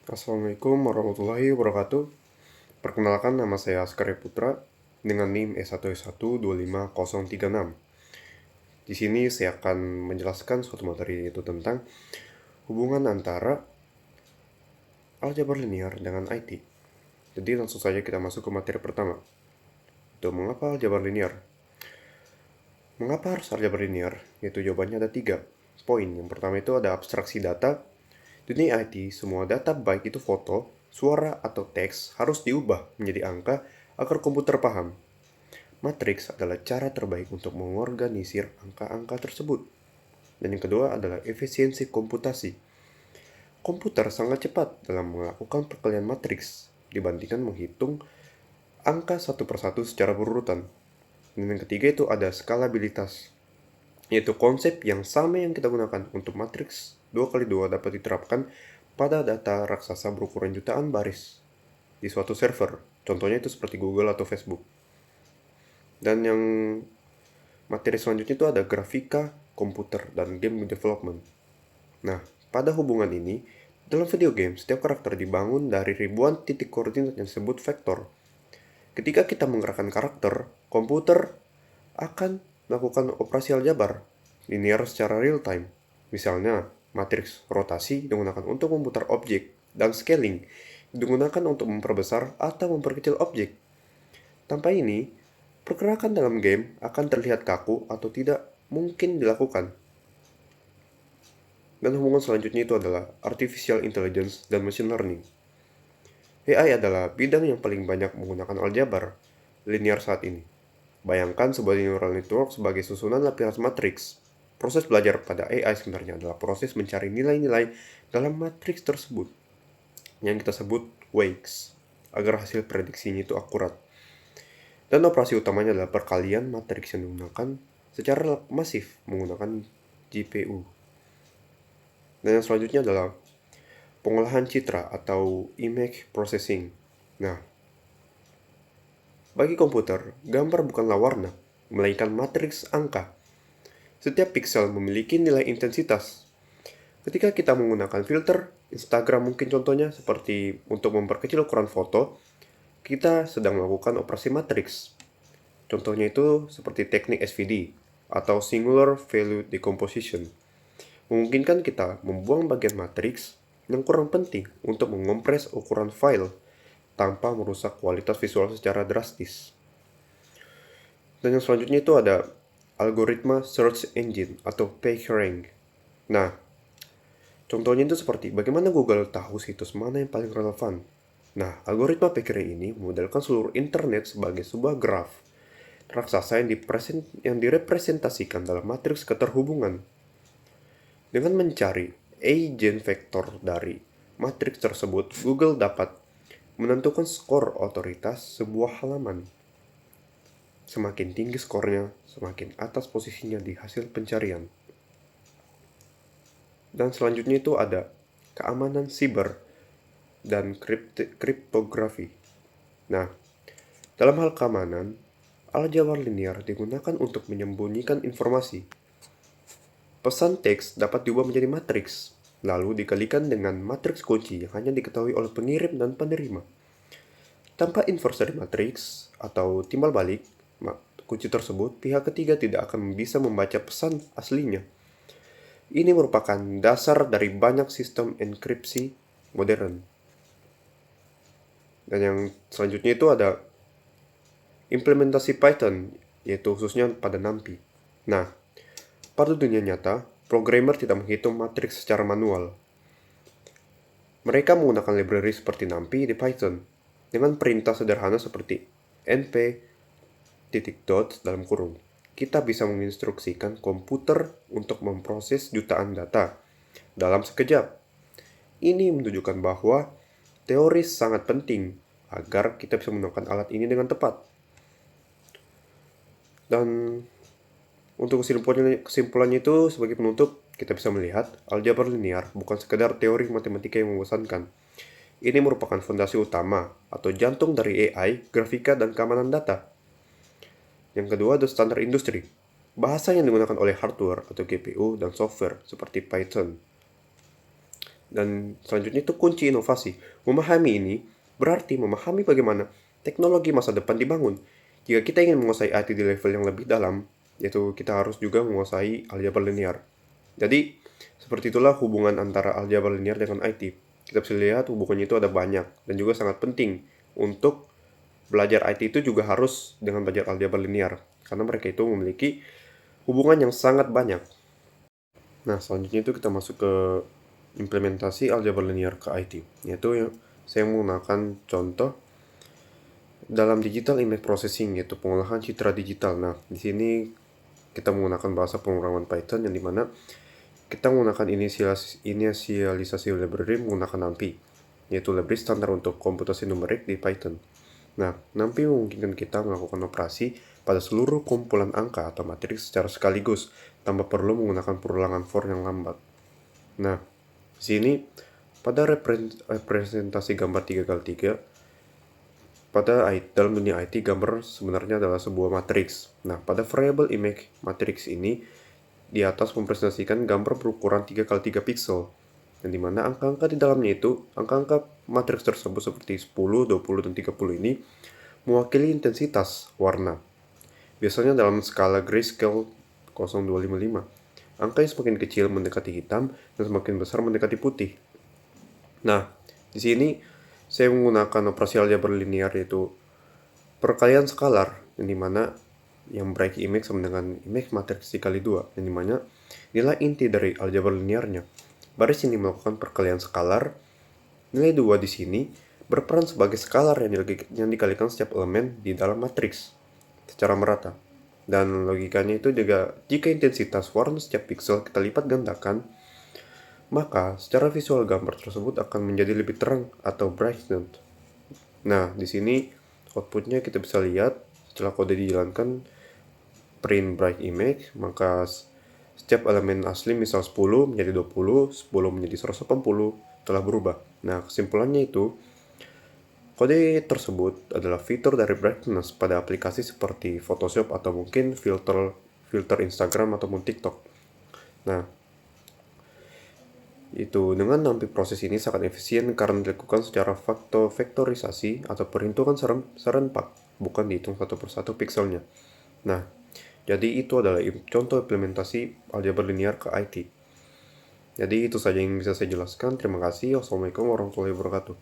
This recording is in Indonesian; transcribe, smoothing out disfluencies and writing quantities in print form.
Assalamualaikum warahmatullahi wabarakatuh. Perkenalkan, nama saya Askar Putra dengan NIM S1S1 25036. Di sini saya akan menjelaskan suatu materi, yaitu tentang hubungan antara aljabar linear dengan IT. Jadi langsung saja kita masuk ke materi pertama. Itu mengapa aljabar linear? Mengapa harus aljabar linear? Yaitu jawabannya ada 3 poin. Yang pertama itu ada abstraksi data. Di dunia IT, semua data baik itu foto, suara, atau teks harus diubah menjadi angka agar komputer paham. Matriks adalah cara terbaik untuk mengorganisir angka-angka tersebut. Dan yang kedua adalah efisiensi komputasi. Komputer sangat cepat dalam melakukan perkalian matriks dibandingkan menghitung angka satu persatu secara berurutan. Dan yang ketiga itu ada skalabilitas, yaitu konsep yang sama yang kita gunakan untuk matriks 2x2 dapat diterapkan pada data raksasa berukuran jutaan baris di suatu server. Contohnya itu seperti Google atau Facebook. Dan yang materi selanjutnya itu ada grafika, komputer, dan game development. Nah, pada hubungan ini, dalam video game, setiap karakter dibangun dari ribuan titik koordinat yang disebut vektor. Ketika kita menggerakkan karakter, komputer akan melakukan operasi aljabar linear secara real time. Misalnya, matriks rotasi digunakan untuk memutar objek, dan scaling digunakan untuk memperbesar atau memperkecil objek. Tanpa ini, pergerakan dalam game akan terlihat kaku atau tidak mungkin dilakukan. Dan hubungan selanjutnya itu adalah Artificial Intelligence dan Machine Learning. AI adalah bidang yang paling banyak menggunakan aljabar linear saat ini. Bayangkan sebuah neural network sebagai susunan lapisan matriks. Proses belajar pada AI sebenarnya adalah proses mencari nilai-nilai dalam matriks tersebut, yang kita sebut weights, agar hasil prediksinya itu akurat. Dan operasi utamanya adalah perkalian matriks yang digunakan secara masif menggunakan GPU. Dan yang selanjutnya adalah pengolahan citra atau image processing. Nah, bagi komputer, gambar bukanlah warna, melainkan matriks angka. Setiap pixel memiliki nilai intensitas. Ketika kita menggunakan filter, Instagram mungkin contohnya seperti untuk memperkecil ukuran foto, kita sedang melakukan operasi matriks. Contohnya itu seperti teknik SVD atau Singular Value Decomposition. Memungkinkan kita membuang bagian matriks yang kurang penting untuk mengompres ukuran file tanpa merusak kualitas visual secara drastis. Dan yang selanjutnya itu ada algoritma search engine atau PageRank. Nah, contohnya itu seperti bagaimana Google tahu situs mana yang paling relevan. Nah, algoritma PageRank ini memodelkan seluruh internet sebagai sebuah graf raksasa yang direpresentasikan dalam matriks keterhubungan. Dengan mencari eigenvektor dari matriks tersebut, Google dapat menentukan skor otoritas sebuah halaman. Semakin tinggi skornya, semakin atas posisinya di hasil pencarian. Dan selanjutnya itu ada keamanan siber dan kriptografi. Nah, dalam hal keamanan, aljabar linear digunakan untuk menyembunyikan informasi. Pesan teks dapat diubah menjadi matriks, lalu dikalikan dengan matriks kunci yang hanya diketahui oleh pengirim dan penerima. Tanpa inverse dari matriks atau timbal balik kunci tersebut, pihak ketiga tidak akan bisa membaca pesan aslinya. Ini merupakan dasar dari banyak sistem enkripsi modern. Dan yang selanjutnya itu ada implementasi Python, yaitu khususnya pada NumPy. Nah, pada dunia nyata, programmer tidak menghitung matriks secara manual. Mereka menggunakan library seperti NumPy di Python dengan perintah sederhana seperti np dalam kurung. Kita bisa menginstruksikan komputer untuk memproses jutaan data dalam sekejap. Ini menunjukkan bahwa teori sangat penting agar kita bisa menggunakan alat ini dengan tepat. Dan untuk kesimpulannya itu sebagai penutup, kita bisa melihat aljabar linear bukan sekedar teori matematika yang membosankan. Ini merupakan fondasi utama atau jantung dari AI, grafika, dan keamanan data. Yang kedua ada standar industri, bahasa yang digunakan oleh hardware atau GPU dan software seperti Python. Dan selanjutnya itu kunci inovasi. Memahami ini berarti memahami bagaimana teknologi masa depan dibangun. Jika kita ingin menguasai IT di level yang lebih dalam, yaitu kita harus juga menguasai aljabar linear. Jadi, seperti itulah hubungan antara aljabar linear dengan IT. Kita bisa lihat hubungannya itu ada banyak dan juga sangat penting untuk belajar IT itu juga harus dengan belajar aljabar linear karena mereka itu memiliki hubungan yang sangat banyak. Nah, selanjutnya itu kita masuk ke implementasi aljabar linear ke IT, yaitu yang saya menggunakan contoh dalam digital image processing, yaitu pengolahan citra digital. Nah, di sini kita menggunakan bahasa pemrograman Python yang dimana kita menggunakan inisialisasi library menggunakan NumPy, yaitu library standar untuk komputasi numerik di Python. Nah, NumPy memungkinkan kita melakukan operasi pada seluruh kumpulan angka atau matriks secara sekaligus, tanpa perlu menggunakan perulangan for yang lambat. Nah, di sini pada representasi gambar 3x3, dalam dunia IT, gambar sebenarnya adalah sebuah matriks. Nah, pada variable image matriks ini, di atas mempresentasikan gambar berukuran 3x3 pixel, dan dimana angka-angka di dalamnya itu, angka-angka matriks tersebut seperti 10, 20, dan 30 ini, mewakili intensitas warna. Biasanya dalam skala grayscale 0255. Angka yang semakin kecil mendekati hitam dan semakin besar mendekati putih. Nah, di sini saya menggunakan operasi aljabar linear, yaitu perkalian skalar, yang dimana yang break image sama dengan image matriks dikali 2, yang dimana nilai inti dari aljabar linearnya. Baris ini melakukan perkalian skalar. Nilai 2 di sini berperan sebagai skalar yang dikalikan setiap elemen di dalam matriks secara merata. Dan logikanya itu juga, jika intensitas warna setiap pixel kita lipat gandakan, maka secara visual gambar tersebut akan menjadi lebih terang atau brightness. Nah, di sini outputnya kita bisa lihat setelah kode dijalankan print bright image, maka setiap elemen asli misal 10 menjadi 20, 10 menjadi 180 telah berubah. Nah, kesimpulannya itu kode tersebut adalah fitur dari brightness pada aplikasi seperti Photoshop atau mungkin filter Instagram ataupun TikTok. Nah, itu dengan NumPy proses ini sangat efisien karena dilakukan secara vektorisasi atau perhitungan serempak, bukan dihitung satu persatu pixelnya. Nah, jadi itu adalah contoh implementasi aljabar linear ke IT. Jadi itu saja yang bisa saya jelaskan. Terima kasih. Wassalamualaikum warahmatullahi wabarakatuh.